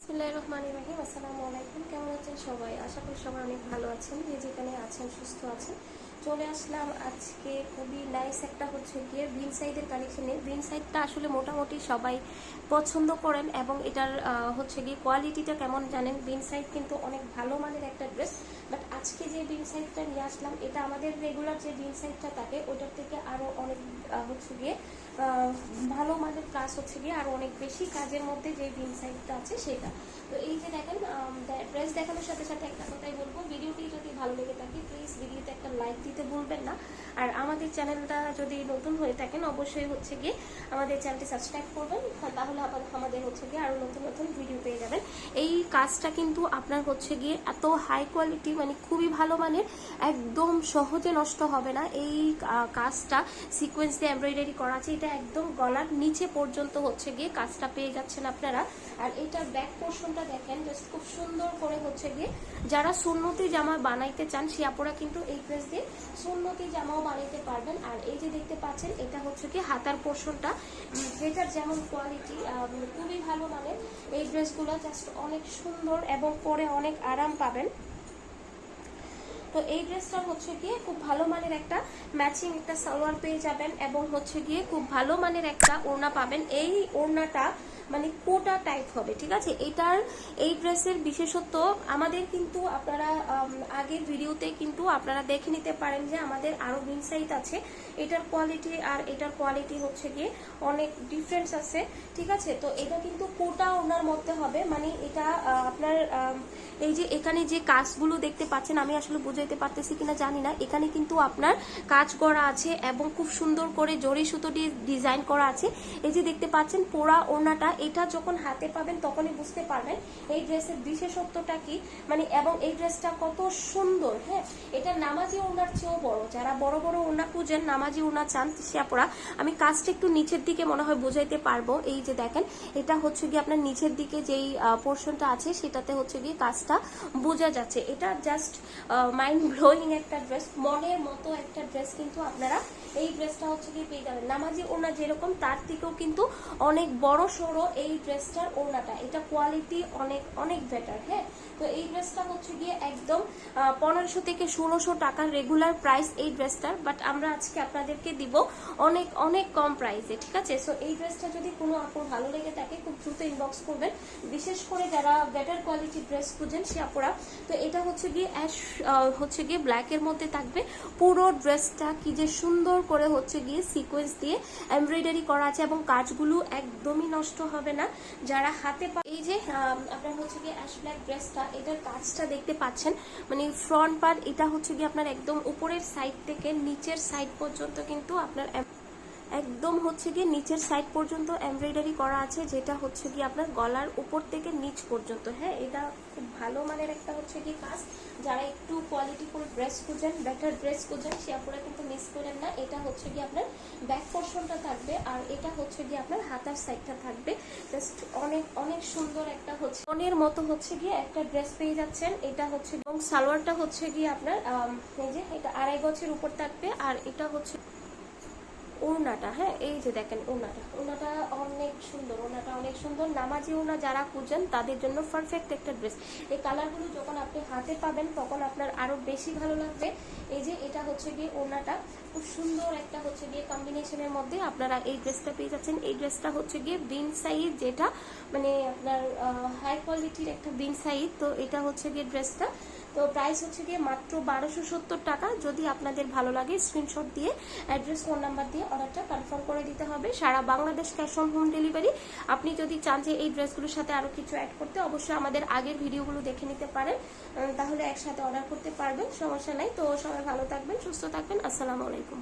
বিসমিল্লাহির রহমানির রহিম। আসসালামু আলাইকুম। কেমন আছেন সবাই? আশা করি সবাই অনেক ভালো আছেন, যে যেখানে আছেন সুস্থ আছেন। চলে আসলাম আজকে খুবই নাইস একটা গিয়ে বিন সাইডের কালেকশনে। বিন সাইডটা আসলে মোটামুটি সবাই পছন্দ করেন এবং এটার গিয়ে কোয়ালিটিটা কেমন জানেন। বিন সাইড কিন্তু অনেক ভালো মানের একটা ড্রেস, বাট আজকে যে বিন সাইডটা নিয়ে আসলাম এটা আমাদের রেগুলার যে বিন সাইডটা থাকে ওটার থেকে আরও অনেক গিয়ে ভালো মানের প্লাস গিয়ে আরও অনেক বেশি কাজের মধ্যে যে বিন সাইডটা আছে সেটা। তো এই যে দেখেন, ড্রেস দেখানোর সাথে সাথে একটা কথাই বলবো, ভিডিওটি যদি ভালো লেগে থাকে প্লিজ ভিডিওতে একটা লাইক দিতে ভুলবেন না। আর আমাদের চ্যানেলটা যদি নতুন হয়ে থাকেন অবশ্যই গিয়ে আমাদের চ্যানেলটি সাবস্ক্রাইব করবেন, তাহলে আমাদের গিয়ে আরও নতুন নতুন ভিডিও পেয়ে যাবেন। এই কাজটা কিন্তু আপনার গিয়ে এত হাই কোয়ালিটি, মানে খুবই ভালো মানের, একদম সহজে নষ্ট হবে না। এই কাজটা সিকোয়েন্স দিয়ে এমব্রয়ডারি করা আছে, এটা একদম গলার নিচে পর্যন্ত গিয়ে কাজটা পেয়ে যাচ্ছেন আপনারা। আর এটার ব্যাক পোর্শনটা দেখেন, জাস্ট খুব সুন্দর করে গিয়ে যারা সুন্নতি জামা বানাইতে চান সে আপুরা কিন্তু এই ড্রেস দিয়ে সুন্নতি জামাও বানাইতে পারবেন। আর এই যে দেখতে পাচ্ছেন এটা গিয়ে হাতার পোর্শনটা, যেটার যেমন কোয়ালিটি খুবই ভালো মানের। এই ড্রেসগুলো জাস্ট অনেক সুন্দর এবং পরে অনেক আরাম পাবেন। তো এই ড্রেসটা গিয়ে খুব ভালো মানের একটা ম্যাচিং একটা সালোয়ার পেয়ে যাবেন এবং গিয়ে খুব ভালো মানের একটা ওড়না পাবেন। এই ওড়নাটা মানে কোটা টাইপ হবে, ঠিক আছে। এই ড্রেসের বিশেষত্ব আমাদের কিন্তু আপনারা আগের ভিডিওতে কিন্তু আপনারা দেখে নিতে পারেন যে আমাদের আরো বিন সাইজ আছে। এটার কোয়ালিটি আর এটার কোয়ালিটি গিয়ে অনেক ডিফারেন্স আছে, ঠিক আছে। তো এটা কিন্তু কোটা ওড়নার মধ্যে হবে, মানে এটা আপনার এই যে এখানে যে কাজগুলো দেখতে পাচ্ছেন, আমি আসলে বুঝাইতে পারতেছি কিনা জানি না, এখানে কিন্তু আপনার কাজ করা আছে এবং খুব সুন্দর করে জরি সুতো দিয়ে ডিজাইন করা আছে। এই যে দেখতে পাচ্ছেন পোড়া ওড়নাটা, এটা যখন হাতে পাবেন তখনই বুঝতে পারবেন এই ড্রেসের বিশেষত্বটা কি, মানে এবং এই ড্রেসটা কত সুন্দর। হ্যাঁ, এটা নামাজি ওড়নার চেয়েও বড়। যারা বড় বড় ওড়না খুঁজেন, নামাজি ওড়না চান, সে পড়া আমি কাজটা একটু নিচের দিকে মনে হয় বুঝাইতে পারবো। এই যে দেখেন, এটা গিয়ে আপনার নিচের দিকে যেই পোর্শনটা আছে সেটাতে গিয়ে কাজটা বোঝা যাচ্ছে। এটা জাস্ট মাইন্ড ব্লোয়িং একটা ড্রেস, মনের মতো একটা ড্রেস কিন্তু আপনারা এই ড্রেসটা গিয়ে পেয়ে যাবেন। নামাজি ওড়না যেরকম তার থেকেও কিন্তু অনেক বড় সড়ো এই ড্রেসটার ওড়নাটা, এটা কোয়ালিটি অনেক অনেক বেটার। হ্যাঁ, তো এই ড্রেসটা গিয়ে একদম 1500 থেকে 1600 টাকার রেগুলার প্রাইস এই ড্রেসটার, বাট আমরা আজকে আপনাদেরকে দিব অনেক অনেক কম প্রাইসে, ঠিক আছে। সো এই ড্রেসটা যদি কোনো আপুর ভালো লেগে থাকে খুব দ্রুত ইনবক্স করবেন, বিশেষ করে যারা বেটার কোয়ালিটির ড্রেস খুঁজেন সে আপুরা। তো এটা গিয়ে অ্যাশ গিয়ে ব্ল্যাকের মধ্যে থাকবে। পুরো ড্রেসটা কি যে সুন্দর করে গিয়ে সিকোয়েন্স দিয়ে এমব্রয়ডারি করা আছে এবং কাজগুলো একদমই নষ্ট হবে না। যারা হাতে এই যে আপনার গিয়ে অ্যাশ ব্ল্যাক ড্রেসটা, এটার কাজটা দেখতে পাচ্ছেন, মানে ফ্রন্ট পার্ট এটা গিয়ে আপনার একদম উপরের সাইড থেকে নিচের সাইড পর্যন্ত কিন্তু আপনার একদম গিয়ে নিচের সাইড পর্যন্ত এমব্রয়ডারি করা আছে, যেটা গিয়ে আপনার গলার উপর থেকে নিচ পর্যন্ত। হ্যাঁ, এটা খুব ভালো মানের একটা গিয়ে কাজ। যারা একটু কোয়ালিটিফুল ড্রেস খুঁজেন, বেটার ড্রেস খুঁজেন, সে আপনারা কিন্তু মিস করেন না। এটা গিয়ে আপনার ব্যাক পোর্শনটা থাকবে আর এটা গিয়ে আপনার হাতার সাইডটা থাকবে। জাস্ট অনেক অনেক সুন্দর একটা মনের মতো গিয়ে একটা ড্রেস পেয়ে যাচ্ছেন। এটা এবং সালোয়ারটা গিয়ে আপনার এই যে এটা 2.5 গজের উপর থাকবে। আর এটা ওড়নাটা, হ্যাঁ এই যে দেখেন ওড়নাটা অনেক সুন্দর, ওড়নাটা অনেক সুন্দর। নামাজি ওড়না যারা খুঁজেন তাদের জন্য পারফেক্ট একটা ড্রেস। এই কালারগুলো যখন আপনি হাতে পাবেন তখন আপনার আরো বেশি ভালো লাগবে। এই যে এটা গিয়ে ওড়নাটা খুব সুন্দর একটা গিয়ে কম্বিনেশনের মধ্যে আপনারা এই ড্রেসটা পেয়ে যাচ্ছেন। এই ড্রেসটা গিয়ে বিন সাইজ, যেটা মানে আপনার হাই কোয়ালিটির একটা বিন সাইজ। তো এটা গিয়ে ড্রেসটা, তো প্রাইস গিয়ে মাত্র 1270 টাকা। যদি আপনাদের ভালো লাগে স্ক্রিনশট দিয়ে অ্যাড্রেস ফোন নাম্বার দিয়ে অর্ডারটা কনফার্ম করে দিতে হবে। সারা Bangladesh cash on home delivery. আপনি যদি চান যে এই ড্রেসগুলোর সাথে আরো কিছু অ্যাড করতে, অবশ্যই আমাদের আগের ভিডিওগুলো দেখে নিতে পারেন, তাহলে একসাথে অর্ডার করতে পারবেন, সমস্যা নাই। তো সবাই ভালো থাকবেন, সুস্থ থাকবেন। আসসালামু আলাইকুম।